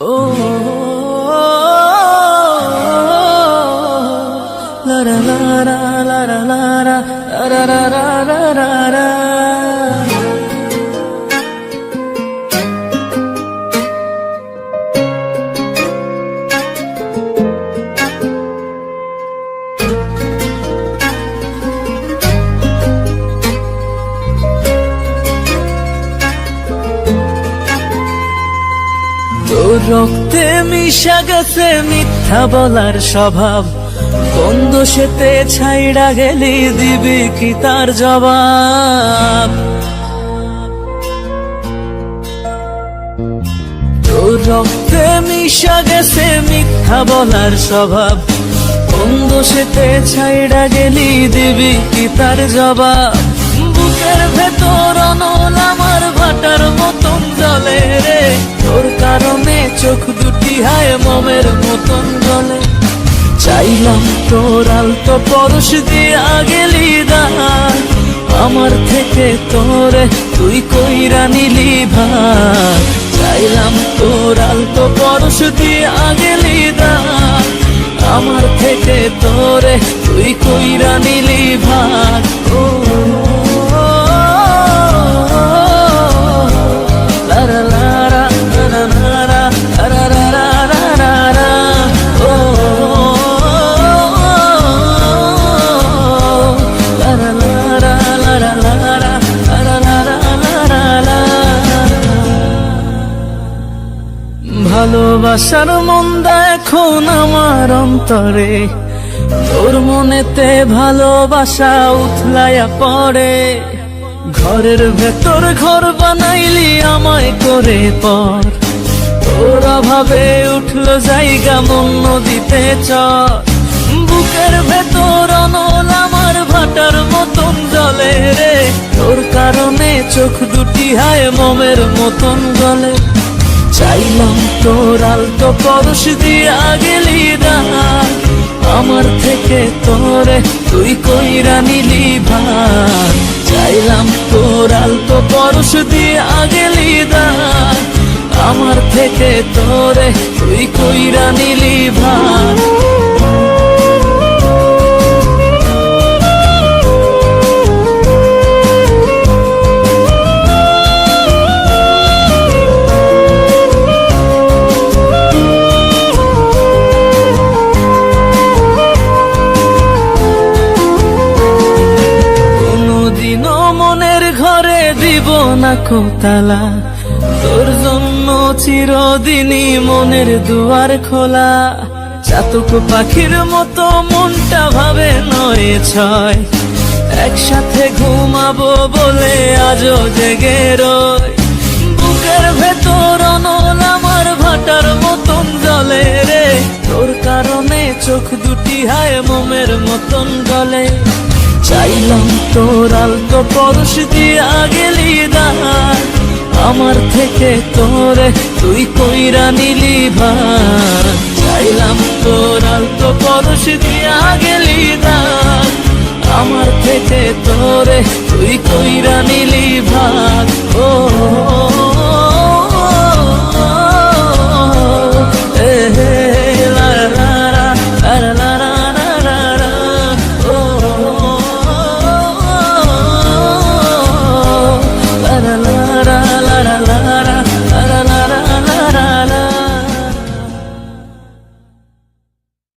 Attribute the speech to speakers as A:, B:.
A: La la la la la la la la la la la la la. তোর রক্তে মিশা গেছে মিথ্যা বলার স্বভাব, কোন দোষেতে ছাইড়া গেলি দিবি কি তার জবাব? তোর রক্তে মিশা গেছে মিথ্যা বলার স্বভাব, কোন দোষেতে ছাইড়া গেলি দিবি কি তার জবাব? বুকের ভেতর অনল আমার ভাটার মতন জ্বলে রে, তোর কারণে চোখ দুটি হায় মোমের মতন জ্বলে। চাইলাম তোর আলতো পরশ দিয়া গেলি দান, আমার থেকে তোরে তুই কইরা নিলি ভার। চাইলাম তোর আলতো পরশ দিয়া গেলি দান, আমার থেকে তোরে তুই কইরা নিলি ভার। ও ভালোবাসার মন্দা এখন আমার অন্তরে, তোর মনেতে ভালোবাসা উথলাইয়া পড়ে। ঘরের ভেতর ঘর বানাইলি আমায় করে পর, তোর অভাবে উঠলো জায়গা মন নদীতে চর। বুকের ভেতর অনল আমার ভাটার মতন জ্বলে রে, তোর কারণে চোখ দুটি হায় মোমের মতন গলে। চাইলাম তোর আলতো পরশ দিয়া গেলি দান, আমার থেকে তোরে তুই কইরা নিলি ভার। চাইলাম তোর আলতো পরশ দিয়া গেলি দান, আমার থেকে তোরে তুই কইরা নিলি ভার। দিব না কোতালা, তোর জন্য চিরদিনই মনের দুয়ার খোলা। চাতক পাখির মতো মনটা ভাবে নয় ছয়, একসাথে ঘুমাবো বলে আজও জেগে রয়। বুকের ভেতর অনল আমার ভাটার মতন জ্বলে রে, তোর কারণে চোখ দুটি হায় মোমের মতন গলে। চাইলাম তোর আলতো পরশ দিয়া গেলি দান, আমার থেকে তোরে তুই কইরা নিলি ভার। চাইলাম তোর আলতো পরশ দিয়া গেলি দান, আমার থেকে তোরে তুই কইরা নিলি ভার। ও